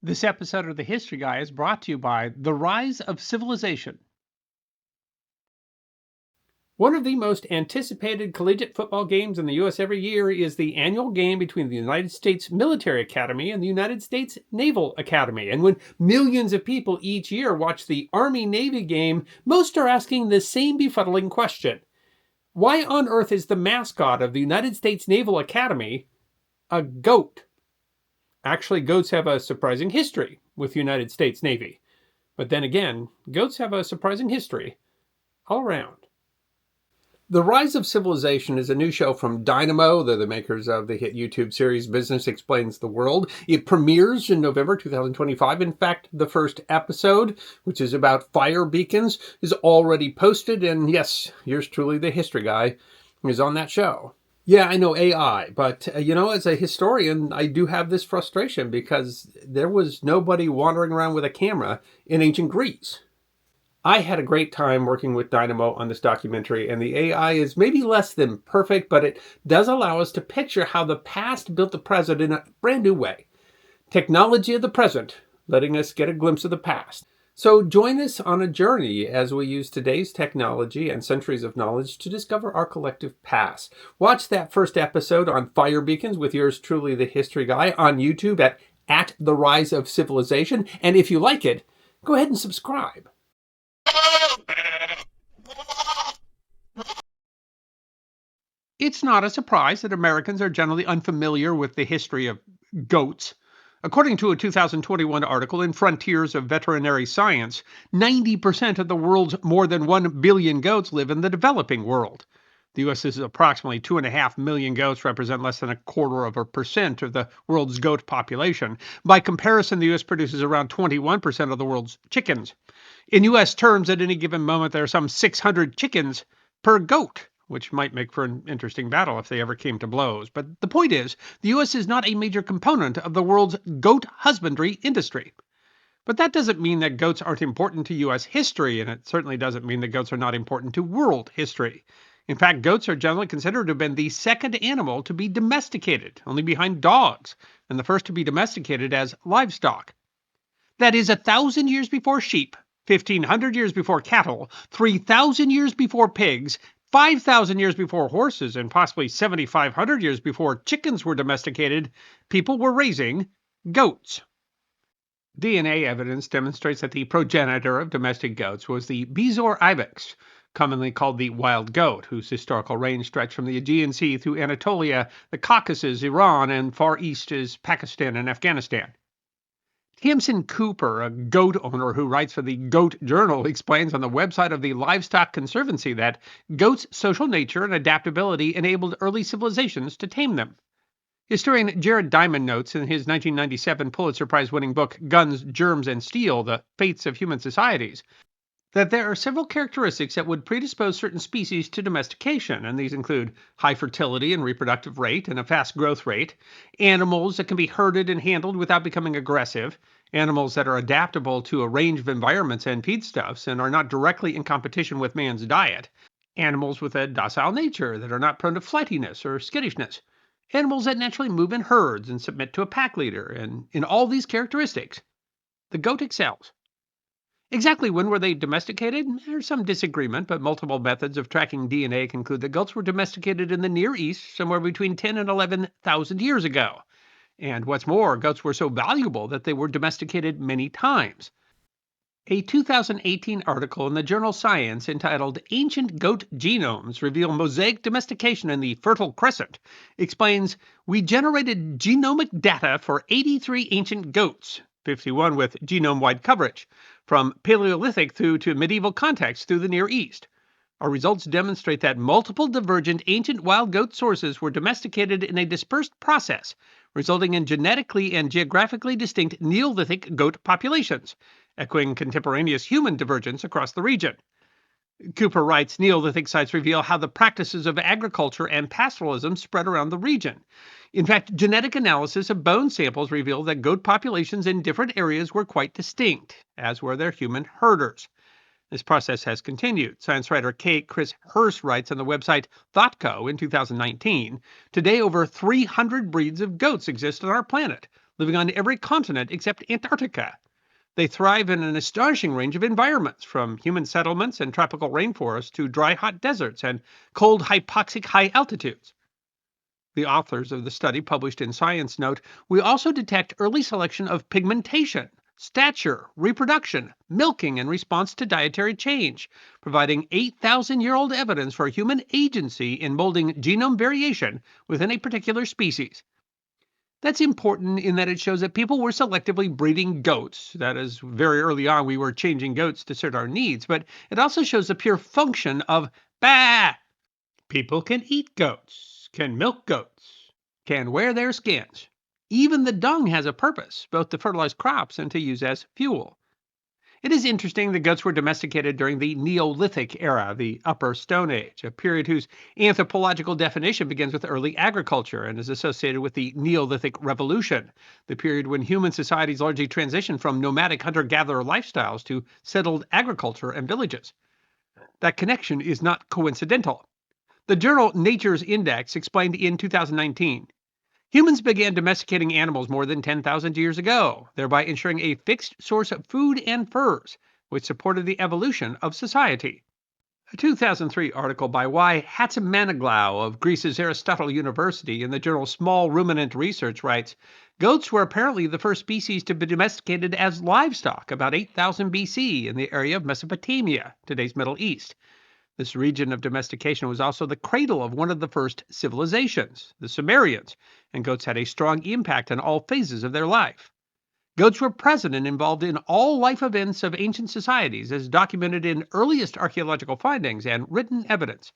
This episode of The History Guy is brought to you by The Rise of Civilization. One of the most anticipated collegiate football games in the U.S. every year is the annual game between the United States Military Academy and the United States Naval Academy. And when millions of people each year watch the Army-Navy game, most are asking the same befuddling question. Why on earth is the mascot of the United States Naval Academy a goat? Actually, goats have a surprising history with the United States Navy. But then again, goats have a surprising history all around. The Rise of Civilization is a new show from Dynamo. They're the makers of the hit YouTube series Business Explains the World. It premieres in November 2025. In fact, the first episode, which is about fire beacons, is already posted. And yes, yours truly, the history guy, is on that show. Yeah, I know AI, but as a historian, I do have this frustration because there was nobody wandering around with a camera in ancient Greece. I had a great time working with Dynamo on this documentary, and the AI is maybe less than perfect, but it does allow us to picture how the past built the present in a brand new way. Technology of the present, letting us get a glimpse of the past. So join us on a journey as we use today's technology and centuries of knowledge to discover our collective past. Watch that first episode on fire beacons with yours truly, the history guy, on YouTube at The Rise of Civilization. And if you like it, go ahead and subscribe. It's not a surprise that Americans are generally unfamiliar with the history of goats. According to a 2021 article in Frontiers of Veterinary Science, 90% of the world's more than 1 billion goats live in the developing world. The U.S.'s approximately 2.5 million goats represent less than 0.25% of the world's goat population. By comparison, the U.S. produces around 21% of the world's chickens. In U.S. terms, at any given moment, there are some 600 chickens per goat, which might make for an interesting battle if they ever came to blows. But the point is, the U.S. is not a major component of the world's goat husbandry industry. But that doesn't mean that goats aren't important to U.S. history, and it certainly doesn't mean that goats are not important to world history. In fact, goats are generally considered to have been the second animal to be domesticated, only behind dogs, and the first to be domesticated as livestock. That is 1,000 years before sheep, 1,500 years before cattle, 3,000 years before pigs, 5,000 years before horses, and possibly 7,500 years before chickens were domesticated, people were raising goats. DNA evidence demonstrates that the progenitor of domestic goats was the bezor ibex, commonly called the wild goat, whose historical range stretched from the Aegean Sea through Anatolia, the Caucasus, Iran, and far east is Pakistan and Afghanistan. Tamsin Cooper, a goat owner who writes for the Goat Journal, explains on the website of the Livestock Conservancy that goats' social nature and adaptability enabled early civilizations to tame them. Historian Jared Diamond notes in his 1997 Pulitzer Prize-winning book Guns, Germs, and Steel, The Fates of Human Societies, that there are several characteristics that would predispose certain species to domestication, and these include high fertility and reproductive rate and a fast growth rate, animals that can be herded and handled without becoming aggressive, animals that are adaptable to a range of environments and feedstuffs and are not directly in competition with man's diet, animals with a docile nature that are not prone to flightiness or skittishness, animals that naturally move in herds and submit to a pack leader, and in all these characteristics, the goat excels. Exactly when were they domesticated? There's some disagreement, but multiple methods of tracking DNA conclude that goats were domesticated in the Near East somewhere between 10 and 11,000 years ago. And what's more, goats were so valuable that they were domesticated many times. A 2018 article in the journal Science entitled Ancient Goat Genomes Reveal Mosaic Domestication in the Fertile Crescent explains, we generated genomic data for 83 ancient goats, 51 with genome-wide coverage, from Paleolithic through to medieval contexts through the Near East. Our results demonstrate that multiple divergent ancient wild goat sources were domesticated in a dispersed process, resulting in genetically and geographically distinct Neolithic goat populations, echoing contemporaneous human divergence across the region. Cooper writes, Neolithic sites reveal how the practices of agriculture and pastoralism spread around the region. In fact, genetic analysis of bone samples reveal that goat populations in different areas were quite distinct, as were their human herders. This process has continued. Science writer Chris Hurst writes on the website ThoughtCo in 2019, today over 300 breeds of goats exist on our planet, living on every continent except Antarctica. They thrive in an astonishing range of environments, from human settlements and tropical rainforests to dry, hot deserts and cold, hypoxic high altitudes. The authors of the study published in Science note, we also detect early selection of pigmentation, stature, reproduction, milking in response to dietary change, providing 8,000-year-old evidence for human agency in molding genome variation within a particular species. That's important in that it shows that people were selectively breeding goats. That is, very early on, we were changing goats to suit our needs, but it also shows the pure function of bah. People can eat goats, can milk goats, can wear their skins. Even the dung has a purpose, both to fertilize crops and to use as fuel. It is interesting that goats were domesticated during the Neolithic era, the Upper Stone Age, a period whose anthropological definition begins with early agriculture and is associated with the Neolithic Revolution, the period when human societies largely transitioned from nomadic hunter-gatherer lifestyles to settled agriculture and villages. That connection is not coincidental. The journal Nature's Index explained in 2019, humans began domesticating animals more than 10,000 years ago, thereby ensuring a fixed source of food and furs, which supported the evolution of society. A 2003 article by Y. Hatzimanoglu of Greece's Aristotle University in the journal Small Ruminant Research writes, goats were apparently the first species to be domesticated as livestock about 8,000 BC in the area of Mesopotamia, today's Middle East. This region of domestication was also the cradle of one of the first civilizations, the Sumerians, and goats had a strong impact on all phases of their life. Goats were present and involved in all life events of ancient societies, as documented in earliest archaeological findings and written evidence.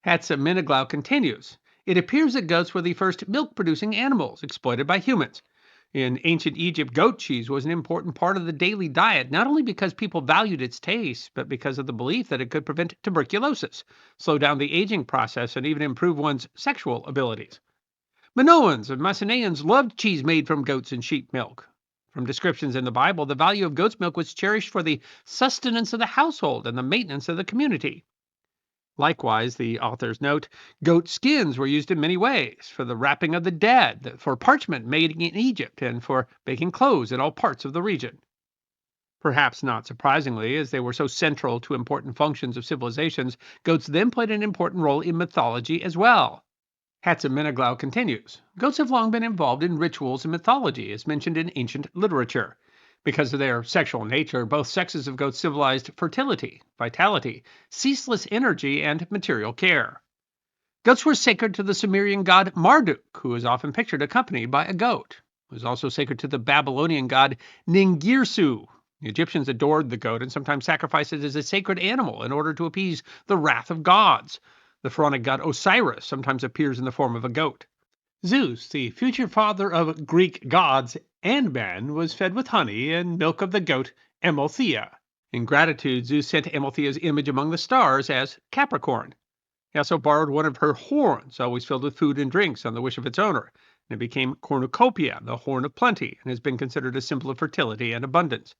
Hatzimanoglu continues, it appears that goats were the first milk-producing animals exploited by humans. In ancient Egypt, goat cheese was an important part of the daily diet, not only because people valued its taste, but because of the belief that it could prevent tuberculosis, slow down the aging process, and even improve one's sexual abilities. Minoans and Mycenaeans loved cheese made from goats and sheep milk. From descriptions in the Bible, the value of goat's milk was cherished for the sustenance of the household and the maintenance of the community. Likewise, the authors note, goat skins were used in many ways, for the wrapping of the dead, for parchment made in Egypt, and for making clothes in all parts of the region. Perhaps not surprisingly, as they were so central to important functions of civilizations, goats then played an important role in mythology as well. Hatzimanoglu continues, goats have long been involved in rituals and mythology, as mentioned in ancient literature. Because of their sexual nature, both sexes of goats symbolized fertility, vitality, ceaseless energy, and material care. Goats were sacred to the Sumerian god Marduk, who is often pictured accompanied by a goat. It was also sacred to the Babylonian god Ningirsu. The Egyptians adored the goat and sometimes sacrificed it as a sacred animal in order to appease the wrath of gods. The pharaonic god Osiris sometimes appears in the form of a goat. Zeus, the future father of Greek gods and men, was fed with honey and milk of the goat Amalthea. In gratitude, Zeus sent Amalthea's image among the stars as Capricorn. He also borrowed one of her horns, always filled with food and drinks, on the wish of its owner, and it became Cornucopia, the horn of plenty, and has been considered a symbol of fertility and abundance.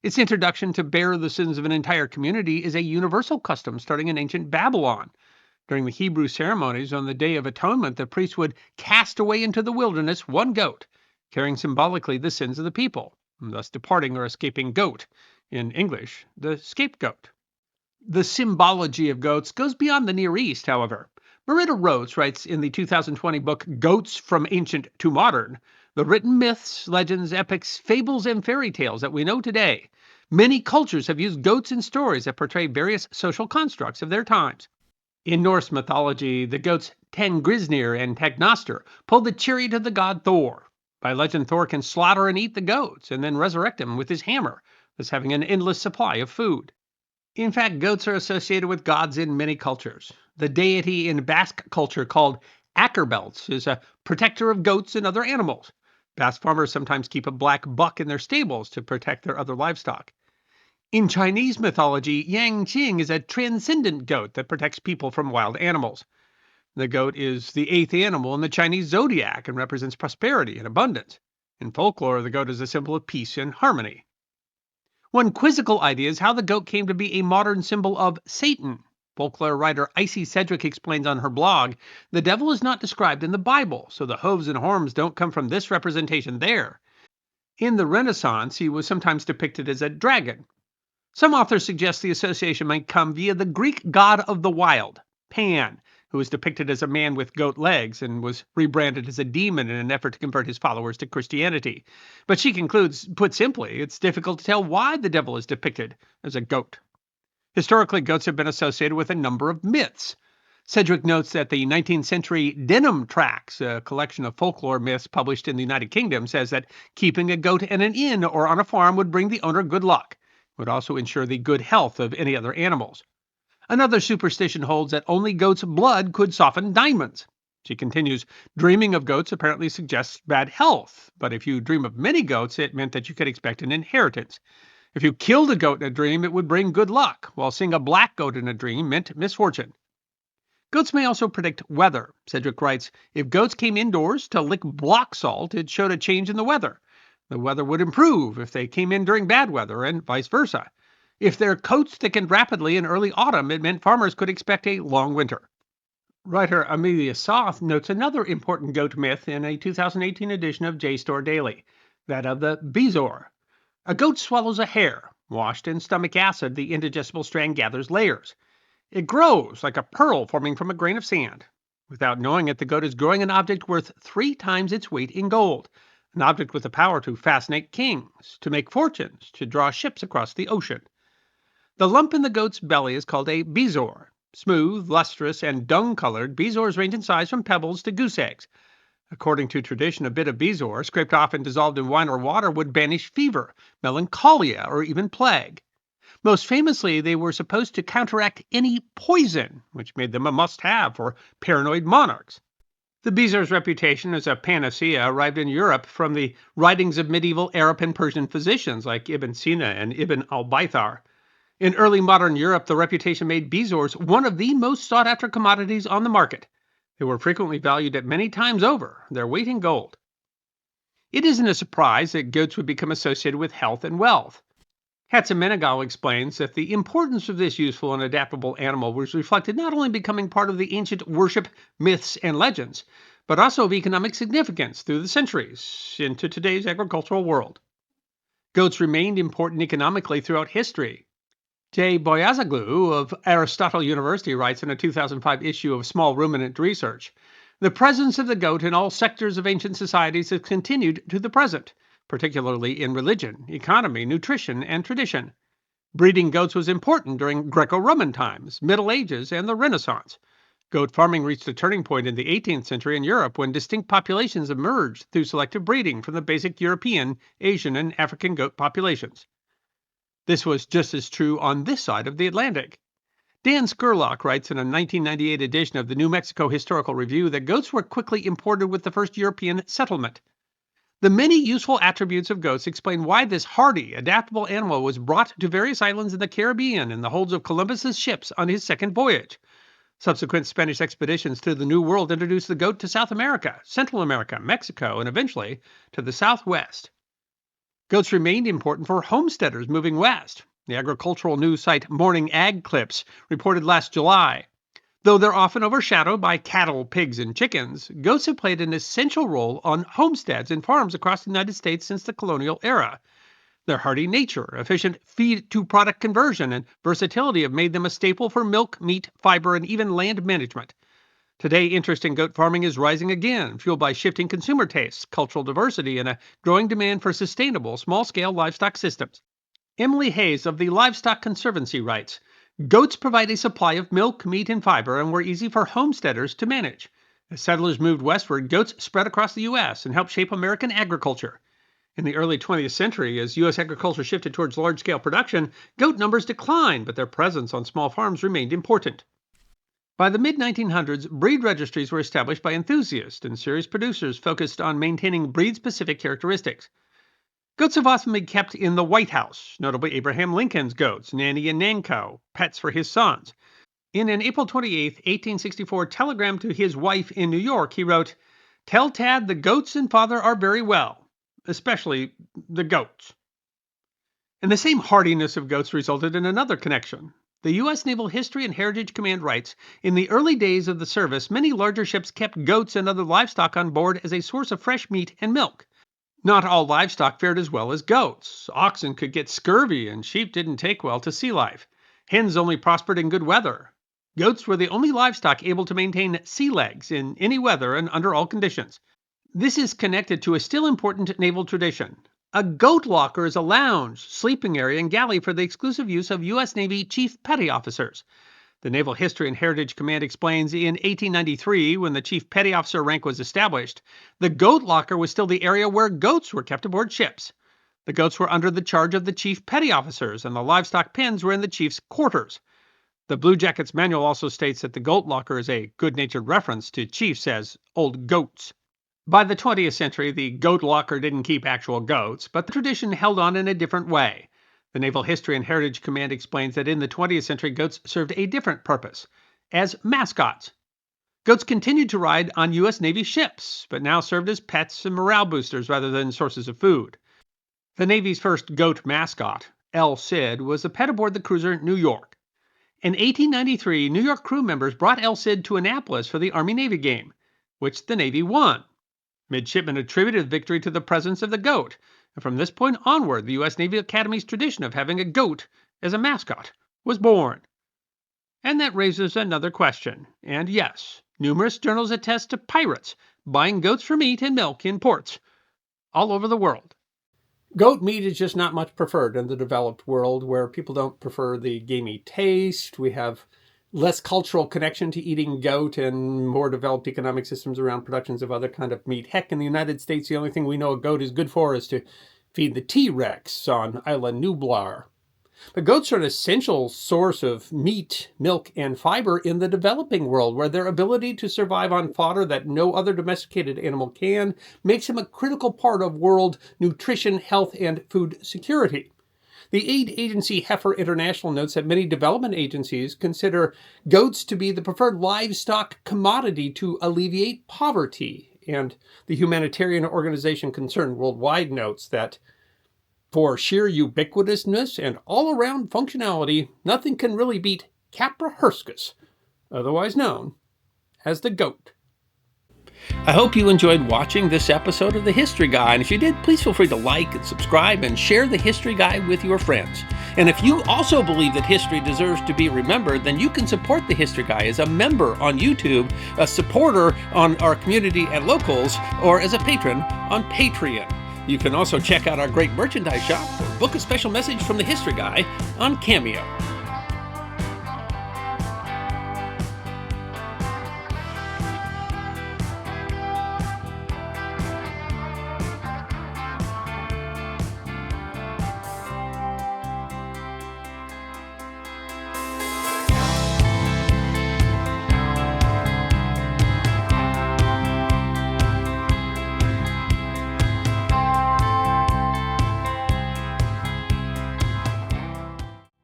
Its introduction to bear the sins of an entire community is a universal custom starting in ancient Babylon. During the Hebrew ceremonies on the Day of Atonement, the priest would cast away into the wilderness one goat, carrying symbolically the sins of the people, thus departing or escaping goat, in English, the scapegoat. The symbology of goats goes beyond the Near East, however. Marita Rhodes writes in the 2020 book Goats from Ancient to Modern, the written myths, legends, epics, fables, and fairy tales that we know today. Many cultures have used goats in stories that portray various social constructs of their times. In Norse mythology, the goats Tengrisnir and Tegnoster pulled the chariot of the god Thor. By legend, Thor can slaughter and eat the goats and then resurrect them with his hammer, thus having an endless supply of food. In fact, goats are associated with gods in many cultures. The deity in Basque culture called Akkerbelts is a protector of goats and other animals. Basque farmers sometimes keep a black buck in their stables to protect their other livestock. In Chinese mythology, Yang Qing is a transcendent goat that protects people from wild animals. The goat is the 8th animal in the Chinese zodiac and represents prosperity and abundance. In folklore, the goat is a symbol of peace and harmony. One quizzical idea is how the goat came to be a modern symbol of Satan. Folklore writer Icy Cedric explains on her blog, the devil is not described in the Bible, so the hooves and horns don't come from this representation there. In the Renaissance, he was sometimes depicted as a dragon. Some authors suggest the association might come via the Greek god of the wild, Pan, who was depicted as a man with goat legs and was rebranded as a demon in an effort to convert his followers to Christianity. But she concludes, put simply, it's difficult to tell why the devil is depicted as a goat. Historically, goats have been associated with a number of myths. Cedric notes that the 19th century Denim Tracts, a collection of folklore myths published in the United Kingdom, says that keeping a goat in an inn or on a farm would bring the owner good luck. It would also ensure the good health of any other animals. Another superstition holds that only goat's blood could soften diamonds. She continues, dreaming of goats apparently suggests bad health, but if you dream of many goats, it meant that you could expect an inheritance. If you killed a goat in a dream, it would bring good luck, while seeing a black goat in a dream meant misfortune. Goats may also predict weather. Cedric writes, if goats came indoors to lick block salt, it showed a change in the weather. The weather would improve if they came in during bad weather, and vice versa. If their coats thickened rapidly in early autumn, it meant farmers could expect a long winter. Writer Amelia Soth notes another important goat myth in a 2018 edition of JSTOR Daily, that of the bezor. A goat swallows a hare. Washed in stomach acid, the indigestible strand gathers layers. It grows like a pearl forming from a grain of sand. Without knowing it, the goat is growing an object worth 3 times its weight in gold. An object with the power to fascinate kings, to make fortunes, to draw ships across the ocean. The lump in the goat's belly is called a bezor. Smooth, lustrous, and dung-colored, bezors range in size from pebbles to goose eggs. According to tradition, a bit of bezor, scraped off and dissolved in wine or water, would banish fever, melancholia, or even plague. Most famously, they were supposed to counteract any poison, which made them a must-have for paranoid monarchs. The bezor's reputation as a panacea arrived in Europe from the writings of medieval Arab and Persian physicians like Ibn Sina and Ibn al-Baythar. In early modern Europe, the reputation made bezors one of the most sought-after commodities on the market. They were frequently valued at many times over their weight in gold. It isn't a surprise that goats would become associated with health and wealth. Hatzimenegal explains that the importance of this useful and adaptable animal was reflected not only in becoming part of the ancient worship, myths, and legends, but also of economic significance through the centuries into today's agricultural world. Goats remained important economically throughout history. J. Boyazoglu of Aristotle University writes in a 2005 issue of Small Ruminant Research, the presence of the goat in all sectors of ancient societies has continued to the present, particularly in religion, economy, nutrition, and tradition. Breeding goats was important during Greco-Roman times, Middle Ages, and the Renaissance. Goat farming reached a turning point in the 18th century in Europe when distinct populations emerged through selective breeding from the basic European, Asian, and African goat populations. This was just as true on this side of the Atlantic. Dan Scurlock writes in a 1998 edition of the New Mexico Historical Review that goats were quickly imported with the first European settlement. The many useful attributes of goats explain why this hardy, adaptable animal was brought to various islands in the Caribbean in the holds of Columbus's ships on his second voyage. Subsequent Spanish expeditions to the New World introduced the goat to South America, Central America, Mexico, and eventually to the Southwest. Goats remained important for homesteaders moving west. The agricultural news site Morning Ag Clips reported last July, though they're often overshadowed by cattle, pigs, and chickens, goats have played an essential role on homesteads and farms across the United States since the colonial era. Their hardy nature, efficient feed-to-product conversion, and versatility have made them a staple for milk, meat, fiber, and even land management. Today, interest in goat farming is rising again, fueled by shifting consumer tastes, cultural diversity, and a growing demand for sustainable, small-scale livestock systems. Emily Hayes of the Livestock Conservancy writes, goats provide a supply of milk, meat, and fiber and were easy for homesteaders to manage. As settlers moved westward, goats spread across the U.S. and helped shape American agriculture. In the early 20th century, as U.S. agriculture shifted towards large-scale production, goat numbers declined, but their presence on small farms remained important. By the mid-1900s, breed registries were established by enthusiasts and serious producers focused on maintaining breed-specific characteristics. Goats have often been kept in the White House, notably Abraham Lincoln's goats, Nanny and Nanko, pets for his sons. In an April 28, 1864 telegram to his wife in New York, he wrote, "Tell Tad the goats and father are very well, especially the goats." And the same hardiness of goats resulted in another connection. The U.S. Naval History and Heritage Command writes, in the early days of the service, many larger ships kept goats and other livestock on board as a source of fresh meat and milk. Not all livestock fared as well as goats. Oxen could get scurvy, and sheep didn't take well to sea life. Hens only prospered in good weather. Goats were the only livestock able to maintain sea legs in any weather and under all conditions. This is connected to a still important naval tradition. A goat locker is a lounge, sleeping area, and galley for the exclusive use of U.S. Navy Chief Petty Officers. The Naval History and Heritage Command explains in 1893, when the Chief Petty Officer rank was established, the goat locker was still the area where goats were kept aboard ships. The goats were under the charge of the Chief Petty Officers, and the livestock pens were in the Chief's quarters. The Blue Jackets Manual also states that the goat locker is a good-natured reference to chiefs as old goats. By the 20th century, the goat locker didn't keep actual goats, but the tradition held on in a different way. The Naval History and Heritage Command explains that in the 20th century, goats served a different purpose, as mascots. Goats continued to ride on U.S. Navy ships, but now served as pets and morale boosters rather than sources of food. The Navy's first goat mascot, El Cid, was a pet aboard the cruiser New York. In 1893, New York crew members brought El Cid to Annapolis for the Army-Navy game, which the Navy won. Midshipmen attributed the victory to the presence of the goat, and from this point onward, the U.S. Navy Academy's tradition of having a goat as a mascot was born. And that raises another question. And yes, numerous journals attest to pirates buying goats for meat and milk in ports all over the world. Goat meat is just not much preferred in the developed world, where people don't prefer the gamey taste. We have less cultural connection to eating goat and more developed economic systems around productions of other kind of meat. Heck, in the United States, the only thing we know a goat is good for is to feed the T-Rex on Isla Nublar. But goats are an essential source of meat, milk, and fiber in the developing world, where their ability to survive on fodder that no other domesticated animal can makes them a critical part of world nutrition, health, and food security. The aid agency Heifer International notes that many development agencies consider goats to be the preferred livestock commodity to alleviate poverty. And the humanitarian organization Concern Worldwide notes that for sheer ubiquitousness and all-around functionality, nothing can really beat Capra hirscus, otherwise known as the goat. I hope you enjoyed watching this episode of The History Guy, and if you did, please feel free to like and subscribe and share The History Guy with your friends. And if you also believe that history deserves to be remembered, then you can support The History Guy as a member on YouTube, a supporter on our community at Locals, or as a patron on Patreon. You can also check out our great merchandise shop or book a special message from The History Guy on Cameo.